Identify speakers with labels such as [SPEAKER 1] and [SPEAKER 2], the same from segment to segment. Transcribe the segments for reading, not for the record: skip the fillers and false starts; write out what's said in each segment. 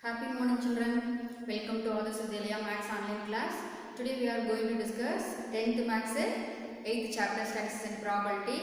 [SPEAKER 1] Happy morning children. Welcome to Adarsh Vidyalaya Maths online class. Today we are going to discuss 10th Maths 8th chapter Statistics and Probability.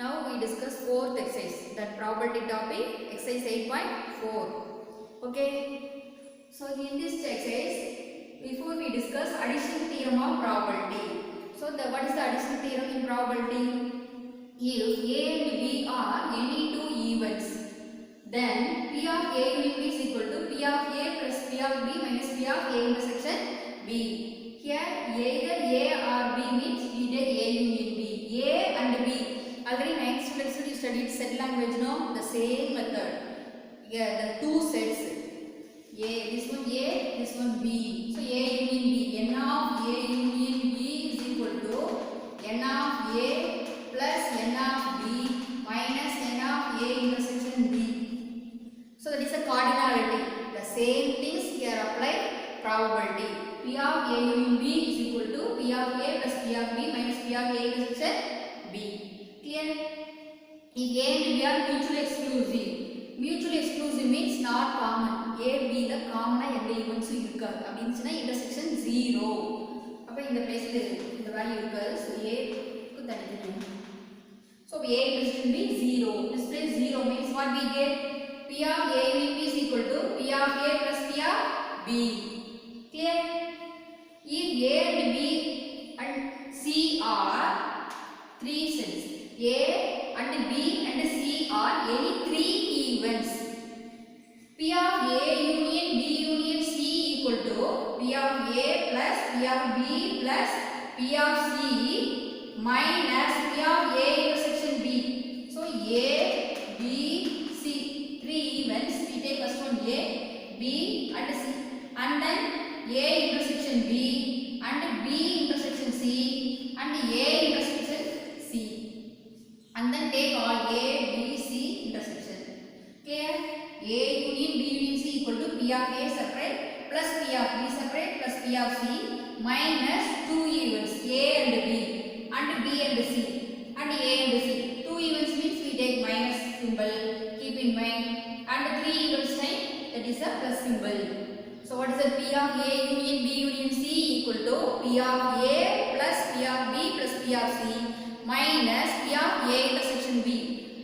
[SPEAKER 1] Now we discuss 4th exercise, that probability topic, exercise 8.4. Okay. So in this exercise, before we discuss addition theorem of probability. So what is the addition theorem in probability? If A and B are any two events, then P of A union B is equal to P of A plus P of B minus P of A intersection B. Here either A or B means we take A union B. A and B. Already 9th lesson you studied set language, no? The same method. Yeah, the two sets. A, this one A, this one B. So A union B. N of A union B is equal to N of A plus N of B minus N of A intersection B. So that is a cardinality. The same things here apply probability. P of A union B is equal to P of A plus P of B minus P of A intersection B. Clear? If A and B are mutually exclusive. Mutually exclusive means not common. A, B the common எந்த ஈவென்ட்ஸும் இருக்காது. அப்படினுச்சுனா intersection 0. அப்ப இந்த பிளேஸ்ல இந்த value இருக்காது. So A க்கு தனித்தனியா. So A intersection B 0. This place 0 means what we get? P of A union B is equal to P of A plus P of B. Clear? If A and B and C are three sets, A and B and C are any three events, P of A union B union C equal to P of A plus P of B plus P of C minus P of A intersection B. So A, B, events, we take first one A, B and C, and then A intersection B and B intersection C and A intersection C, and then take all A, B, C intersection. Clear? A union B union C equal to P of A separate plus P of B separate plus P of C minus two events A and B and B and C and A and C. Two events means we take minus symbol, keep in mind, and three events time, that is a plus symbol. So what is the P of A union B union C equal to P of A plus P of B plus P of C minus P of A intersection B.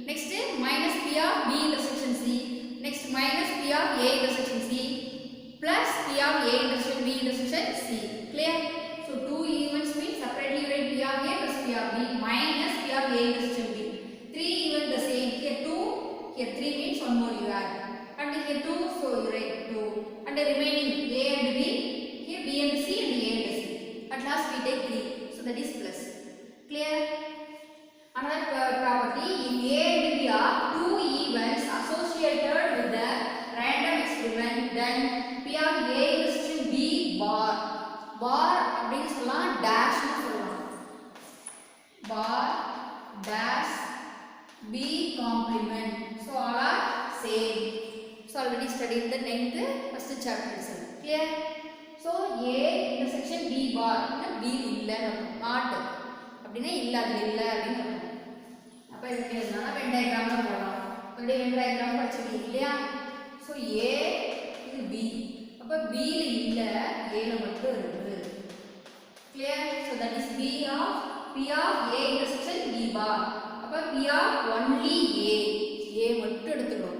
[SPEAKER 1] Next minus P of B intersection C. Next minus P of A intersection C plus P of A intersection B intersection C. Clear? So two events means separately write P of A plus P of B minus P of A intersection B. Three events the same. Here 2, here 3 means one more you add. And here 2, so you write 2. And the remaining A and B, here B and C and A and C. At last we take 3. So that is plus. Clear? Another property, if A and B are two events associated with the random experiment, then P of A intersection B bar. Bar அப்படின்னு சொல்லலாம், dash சொல்லலாம். Bar, dash, B complement. So all are same. So already studied the 9th first chapter itself. Clear? So A intersection B bar B இல்ல not அப்படினா இல்ல அது இல்ல அப்படினு அர்த்தம். அப்ப இதுக்கு என்னன்னா வென் டயகிராம்ல போடலாம். ஆல்ரெடி வென் டயகிராம் படிச்சிருக்கீங்க இல்லையா? So A இது B. அப்ப B ல இல்ல A ல மட்டும் இருக்கு. Clear? So that is P of A intersection B bar. அப்ப P of only A. A மட்டும் எடுத்துக்கிறோம்.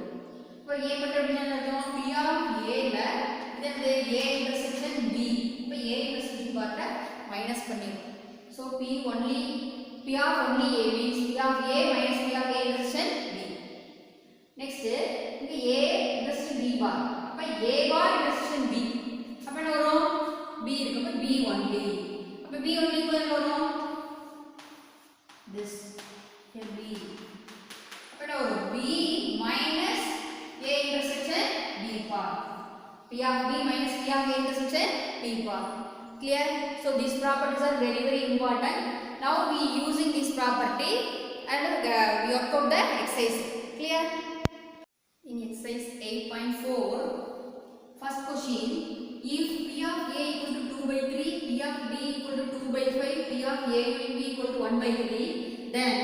[SPEAKER 1] அப்ப A மட்டும் அப்படினா என்ன அர்த்தம்? P of A ல இது A intersection B. அப்ப A intersection பார்ட்ட மைனஸ் பண்ணிரோம். So P of only A means P of A minus P of A intersection B. Next இங்க A intersection B bar. அப்ப A bar intersection B. அப்ப என்ன வரும்? B இருக்கு. அப்ப B only. அப்ப B only என்ன வரும்? This here B. Appo B minus A intersection B bar. P of B minus P of A intersection B bar. Clear? So these properties are very important. Now we using this property and we work out the exercise. Clear? In exercise 8.4, first question, if P of A equal to 2 by 3, P of B equal to 2 by 5, P of A union B equal to 1 by 3, then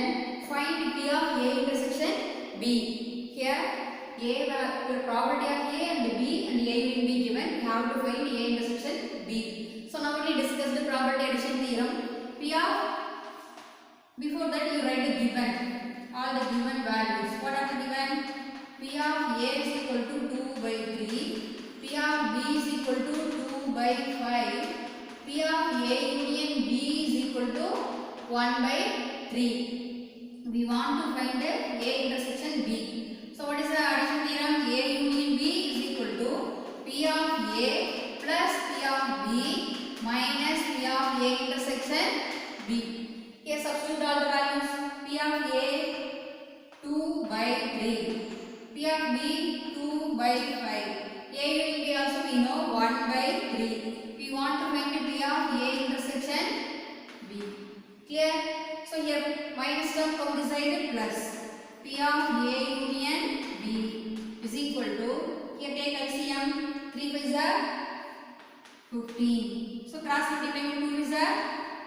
[SPEAKER 1] find P of A intersection B. Here the probability of A and B and A will be given. We have to find A intersection B. So now we discuss the probability addition theorem. P of, before that you write the given, all the given values. What are the given? P of A is equal to 2 by 3. P of B is equal to 2 by 5. P of A union B is equal to 1 by 3. We want to find the A intersection B. So what is the addition theorem? A union B is equal to P of A plus P of B minus P of A intersection B. Here substitute all the values. P of A 2 by 3. P of B 2 by 5. A union B also we know 1 by 3. We want to find P of A intersection B. Clear? So here minus term come this side plus. P of A union B is equal to, here take LCM, 3 5s are 15. So cross multiplying 2 is 10,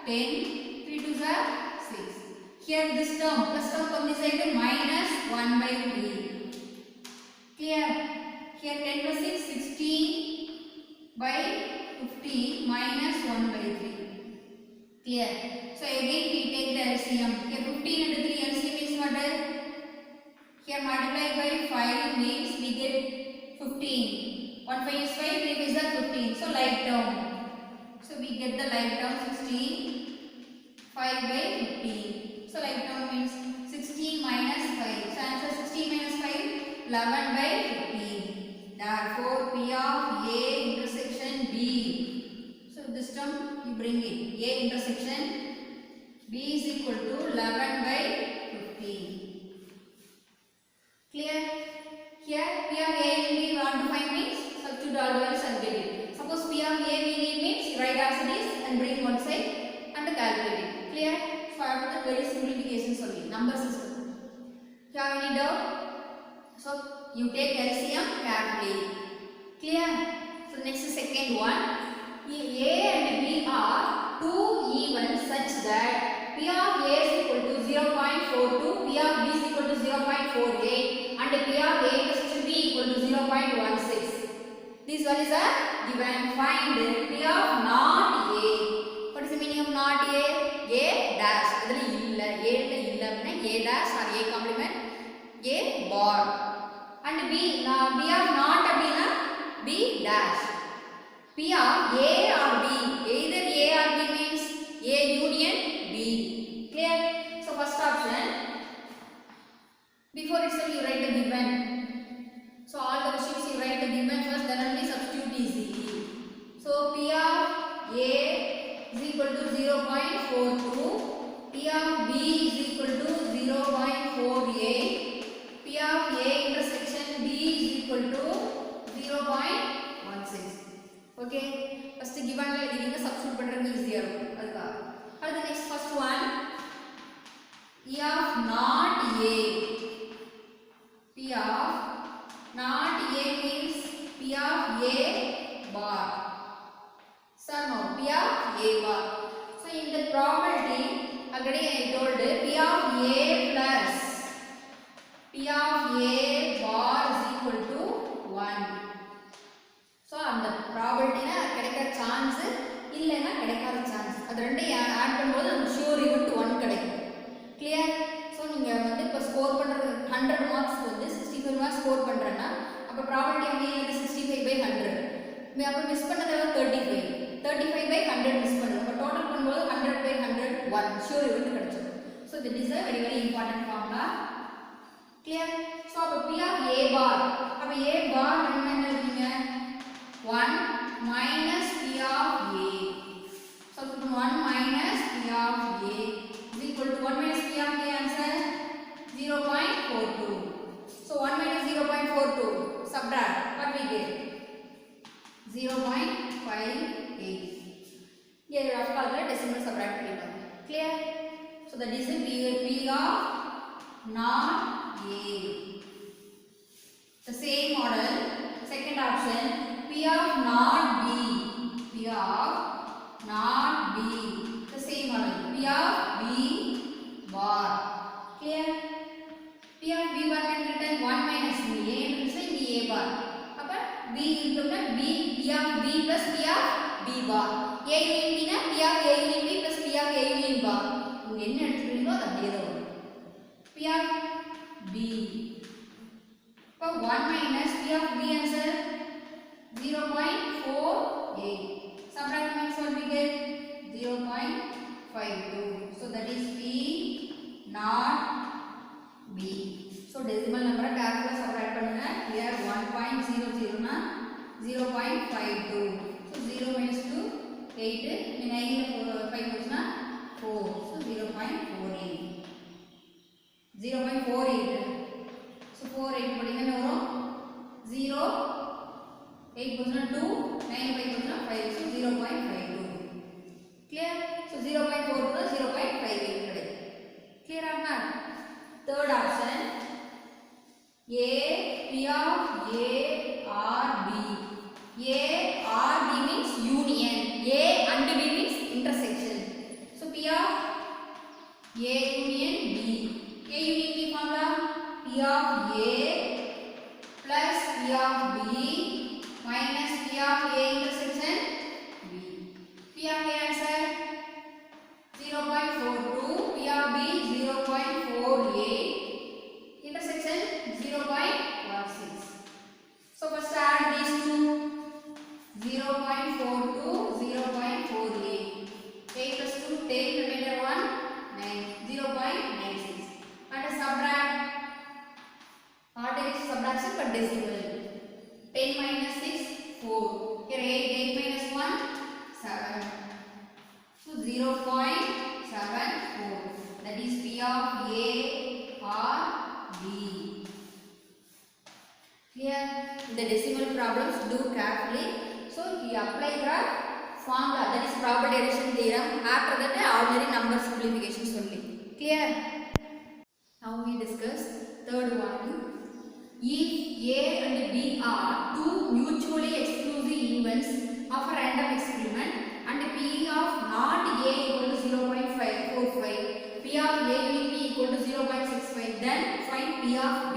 [SPEAKER 1] 3 2s are 6. Here this term, plus term come this side minus 1 by 3. Clear? Here 10 plus 6, 16 by 15 minus 1 by 3. Clear? So again we take the LCM. Here 15 and 3 LCM is what? Here multiply by 5 means we get 15. 1 5 is 5, 3 5 is 15. So like term. So we get the like term 16, 5 by 15. So like term means 16 minus 5. So answer 16 minus 5, 11 by 15. Therefore P of A intersection B. So this term you bring it. A intersection B is equal to 11 by 15. Clear? Here P of A and B want to find means substitute all the values and get it. Suppose P of A we need means write as it is and bring one side and calculate it. Clear? So after that very simplifications only. Number system. Here any doubt? So you take LCM carefully. Clear? So next is second one. A and B are two even such that P of A is equal to 0.42, P of B is equal to 0.48 and P of A intersection B equal to 0.16. This one is a given. Find P of not A. What is the meaning of not A? A dash. A dash or A complement, A bar. And B of not B dash. P of A or B, either A or B means A union B. Clear? So first option, before itself you write the given. So all the questions you write the given first, then only substitute easily. So P of A is equal to 0.42, P of B is equal to 0.48, P of A intersection B is equal to 0.16. Okay, first given la giving substitute பண்றது easier இருக்கும் அதுக்கு. அடுத்து next first one, P of not A. P of not A means P of A bar. So no, P of A bar. So in the probability already I told P of A plus P of A bar is equal to 1. So அந்த probability கிடைக்கிற chance இல்லைன்னா கிடைக்காத chance அது ரெண்டையும் add பண்ணும்போது நமக்கு sure event 1 கிடைக்கும். Clear? So நீங்கள் வந்து இப்போ ஸ்கோர் பண்ணுறது 100 மார்க்ஸ்க்கு வந்து 65 மார்க்ஸ் ஸ்கோர் பண்ணுறேன்னா அப்போ ப்ராபபிலிட்டி எப்படி வந்து 65/100. அப்போ மிஸ் பண்ணது 35 by 100 மிஸ் பண்ணுறோம். அப்போ டோட்டல் பண்ணும்போது 100/100 1 ஷூர் ஈவென்ட் கிடைச்சிடும். So that is a very very important formula. Clear? So அப்போ P of A bar, அப்போ A bar என்ன இருக்கீங்க 1 minus P of A. So 1 minus P of A is equal to 1 minus P of A answer 0.42. So 1 minus 0.42 subtract what we get 0.58. Here of course decimal subtract பண்ணிக்கலாம். Clear? So that is P of not A. The same model, second option, P of not B. P of not B. The same model. P of B bar. Clear? P of B bar can written 1 minus B. A B into B P of B plus P of B bar. A union B na P of A union B plus P of A union bar. இங்க என்ன எடுத்துக்கிறீங்களோ அது அப்படியே தான் வரும். P of B. இப்போ 1 minus P of B answer 0.48. Subtract minus what we get? 0.52. So that is P not B. So decimal number carefully subtract பண்ணுங்க. Here 1.00 na 0.52. So 0 minus 2 8 9 5 போச்சுனா 4. So 0.48. 0.48. So 48 போட்டீங்கன்னா என்ன வரும்? 0 8 போச்சுனா 2 9 5 போச்சுனா 5. So 0.52. Clear? So 0.4 plus 0.58 கிடைக்கும். Clear ஆகுமா? Third option A P of A or B. A or B means union. A and B means intersection. So P of A union B. A union B formula P of A plus P of B minus P of A intersection B. P of A answer 0.42. P of B 0.48. Intersection 0.16. So first add these two. 0.42, 0.48. 8 plus 2, 10, remainder 1, 9. 0.96. And subtract. Ordinary subtraction but decimal. 10 minus 6, 4. Here 8 minus 1, 7. So 0.74. That is P of A or B. Here the decimal problems do carefully. So we apply the formula, that is probability addition theorem. After that ordinary number simplification only. Clear? Now we discuss third one. If A and B are two mutually exclusive events of a random experiment and P of not A equal to 0.545, P of A will be equal to 0.65, then find P of B.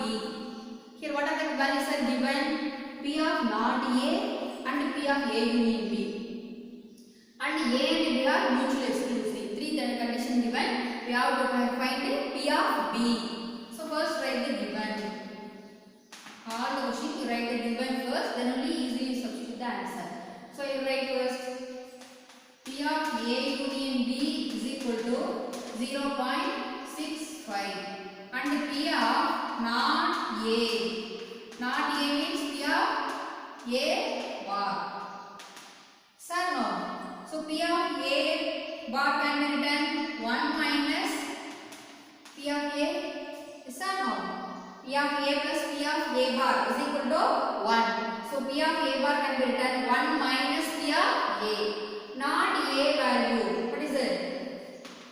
[SPEAKER 1] Here what are the values are given? P of not A and P of A union B. And A and B are mutually exclusive. Three conditions given. We have to find P of B. So first write the given. All the question you write the given first, then only easily you substitute the answer. So you write first P of A union B is equal to 0.65 and P of not A. Not A means P of A bar. Sir, no. So P of A bar can be written 1 minus P of A. Yes or no? P of A plus P of A bar is equal to 1. So P of A bar can be written 1 minus P of A. Not A value. What is it?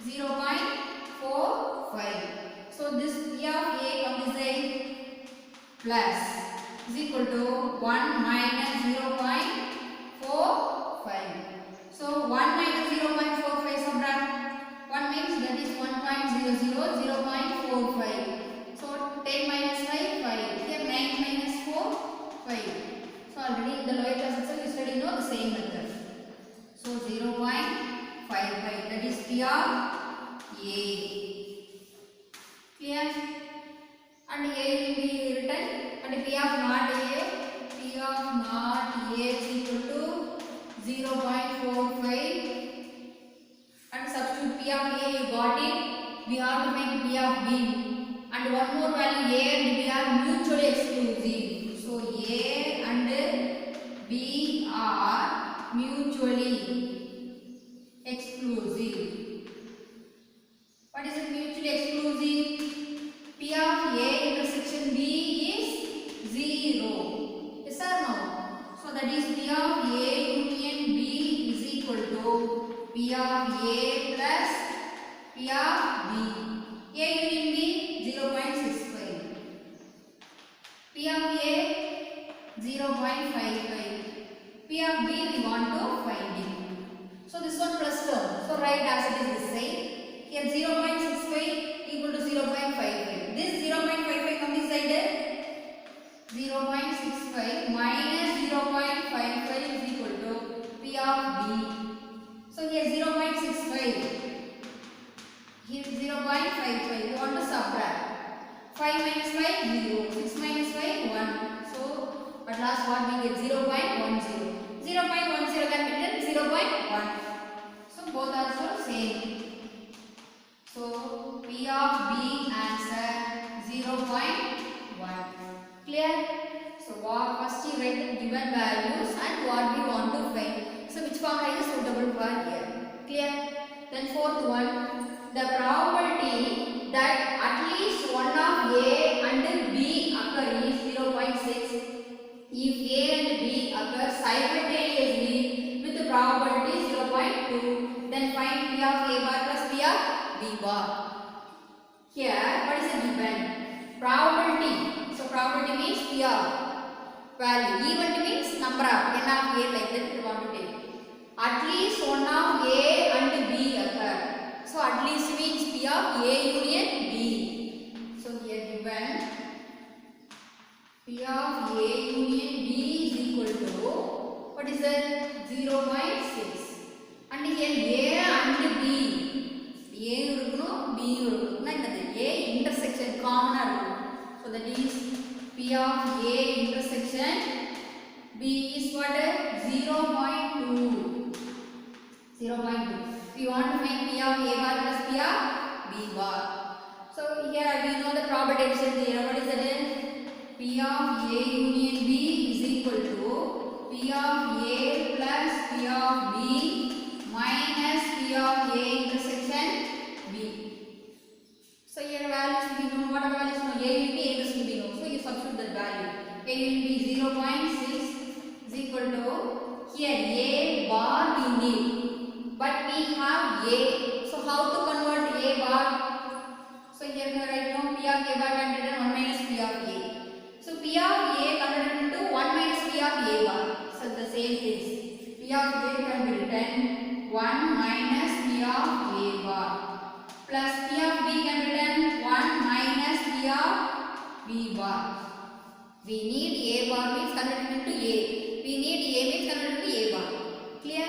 [SPEAKER 1] 0.45. So this P of A comes as plus is equal to 1 minus 0.45. So 1 minus 0.45 subtract 1 means that is 1.00, 0.45. So 10 minus 5, 5. Here 9 minus 4, 5. So already in the lower class itself you study know the same method. So 0.55, that is P of A. Clear? And A will be written and P of not A. P of not A is equal to 0.45 and substitute P of A, you got it. We have to make P of B and one more value A and B are mutually exclusive. So A and B are mutually exclusive. What is it mutually exclusive? P of A intersection B is 0. Yes or no? So that is P of A union B is equal to P of A plus P of B. A union B 0.65. P of A 0.55. P of B we want to find it. So this one plus term. So write as it is this side. Here 0.65 equal to 0.55. This 0.55 comes this side. 0.65 minus 0.55 0.55. You want to subtract. 5 minus 5, 0. 6 minus 5, 1. So, at last what we get? 0.10. 0.10 can be written 0.1. So, both are also same. So, P of B answer 0.1. Clear? So, first you write the given values and what we want to find. So, which formula is suitable for here? Clear? Then fourth one, the probability that at least one of A and B occur is 0.6. If A and B occur simultaneously with the probability 0.2, then find P of A bar plus P of B bar. Here, what is the given? Probability. So, probability means P of value. Event means number of n of A, like that we want to take. At least one of A and B occur. So, at least means P of A union B. So, here given P of A union B is equal to, what is that? 0.6. And here A and B. A irukkum, B irukkum. A intersection common. So, that is P of A intersection B is what? 0.2. 0.2. We want to find P of A bar plus P of B bar. So, here we know the probability addition theorem. What is that? P of A union B is equal to P of A plus P of B minus P of A intersection B. So, here values we know. What are the values? No, A will be A plus will be no. So, you substitute that value. A will be 0.6 is equal to, here A bar we need. But we have A. So, how to convert A bar? So, here we write now P of A bar can be written 1 minus P of A. So, P of A converted into 1 minus P of A bar. So, the same is P of A can be written 1 minus P of A bar plus P of B can be written 1 minus P of B bar. We need A bar means converted into A. We need A means converted into A bar. Clear?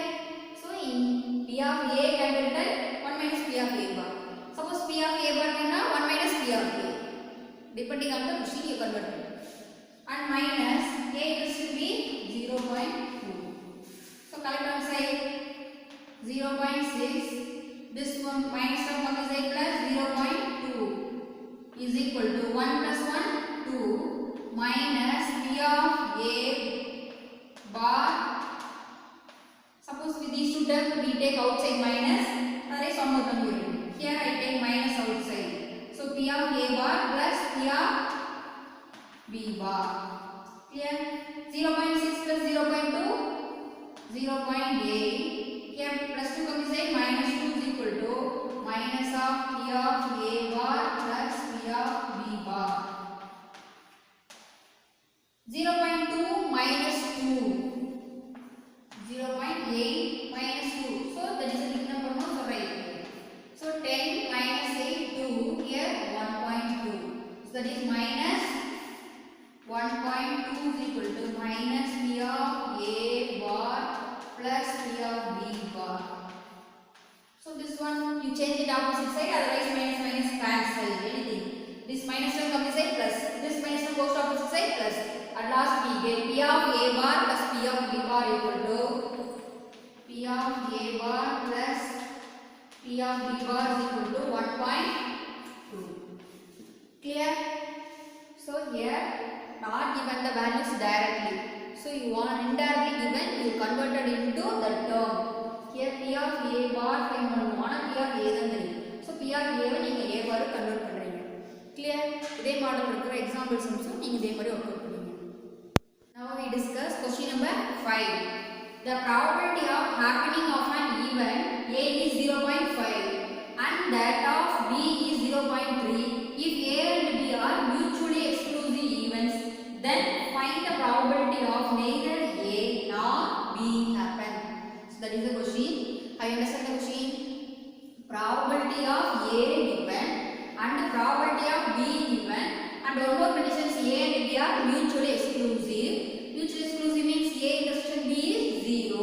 [SPEAKER 1] So, in P of A can be written 1 minus P of A bar. Suppose P of A bar can have 1 minus P of A. Depending on the machine you convert it. And minus A is to be 0.2. So, collect on side 0.6. This one minus term on the side plus 0.2 is equal to 1 plus 1, 2 minus P of A bar. Suppose with these two terms we take outside minus, there is one more term here. Here I take minus outside. So, P of A bar plus P of B bar. Clear? 0.6 plus 0.2, 0.8. Here plus 2 comes inside, minus 2 is equal to minus of P of A bar plus P of B bar. 0.2 minus 2. 0.8 minus 2. So, that is a big number, no? So, right. So, 10 minus 8, 2. Here, 1.2. So, that is minus 1.2 is equal to minus P of A bar plus P of B bar. So, this one you change it opposite side, otherwise minus minus cancel anything. This minus term comes inside plus. This minus term goes to opposite side plus. At last we get P of A bar plus P of B bar equal to P of A bar plus P of B bar is equal to 1.2. Clear? So, here not given the values directly. So, you want indirectly given, you converted into the term. Here P of A bar find one P of A then 3. So, P of A நீங்க A bar convert பண்றீங்க. Clear? இதே model இருக்கிற example sums நீங்க இதே மாதிரி work பண்ணுவீங்க. Now we discuss question number 5. The probability of happening of an event A is 0.5 and that of B is 0.3. If A and B are mutually exclusive events, then find the probability of neither A nor B happen. So that is the question. Have you understand the question? Probability of A given and probability of B given, and one more condition is A and B are mutually exclusive. Mutually exclusive means A intersection B is 0.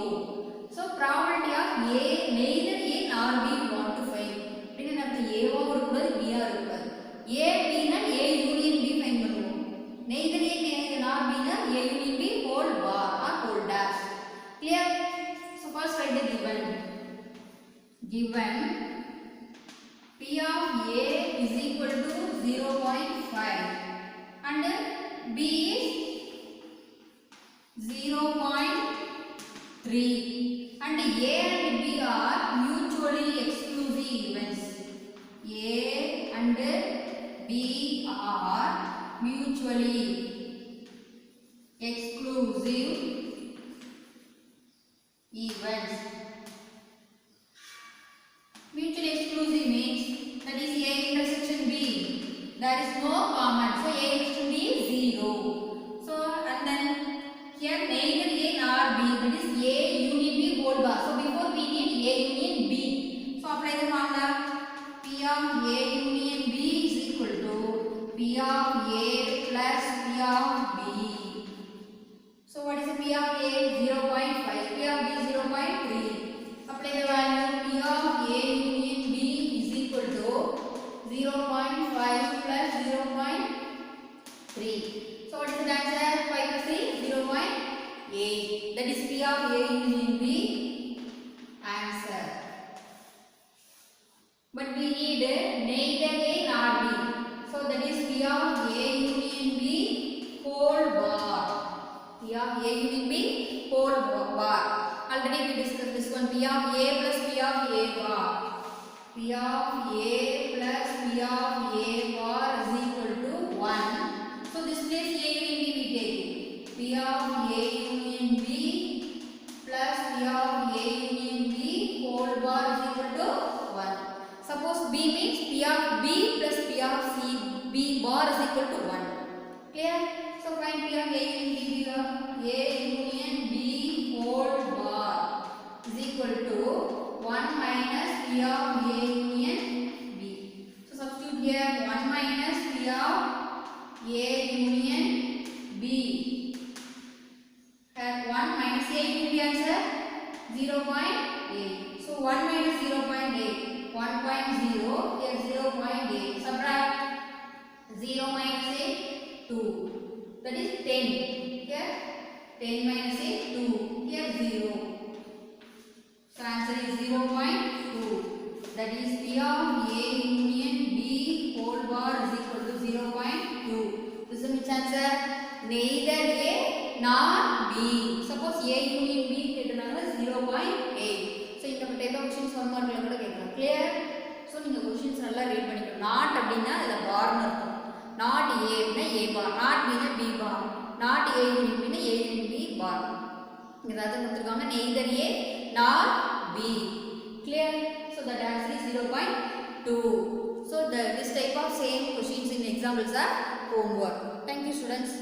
[SPEAKER 1] So probability of A neither A nor B we want to find. Then A என்ன வருது A B னா A union B find பண்ணுவோம் neither A nor B னா A union B whole bar or whole dash clear so first write the given P of A is equal to 0.5 and B is 0.3 and A and B are mutually exclusive events. A and B are mutually exclusive events. Mutually exclusive means that is A intersection B. There is no common. So A intersection B is 0. So and then here neither A nor B, that is A union B whole bar. So before we need A union B. So apply the formula. P of A union B is equal to P of A plus P of B. So what is the P of A? 0.5. P of B 0.3. Apply the value. P of A union B is equal to 0.5 plus 0.3. So what is the answer? 5 plus 3, 0.8. That is P of A union B answer. But we need neither A nor B. So that is P of A union B whole bar. P of A union B whole bar. Already we discussed this one. P of A plus P of A bar. P of A plus P of A bar is equal to 1. So this place A union B we take it. P of A union B plus P of A union B whole bar is equal to 1. Suppose B means P of B plus P of C B bar is equal to 1. Clear? So find P of A union B. A union B whole bar is equal to 1 minus P of A union B. So substitute here 1 minus P of A union B. Here 1 minus A union B answer 0.8. So 1 minus 0.8. 1.0 here 0.8. Subtract 0 minus 8 2. That is 10. Here 10 minus 8 2. Here 0. So answer is 0.2. That is P of A union B whole bar is equal to 0.2. This is which answer? Neither A nor B. Suppose A union B கேட்டனால 0.8. So இந்த type of questions 1 mark ல கூட கேட்கலாம். Clear? So நீங்க questions நல்லா read பண்ணிக்கணும். Not அப்படினா அதுல bar னு இருக்கும். Not A அப்படினா A bar. Not B னா B bar. Not A union B னா A union B bar. இங்க ஏதாவது கொடுத்திருக்காங்க neither A nor B. Clear? So that answer is 0.2. So this type of same questions in examples are homework. Thank you students.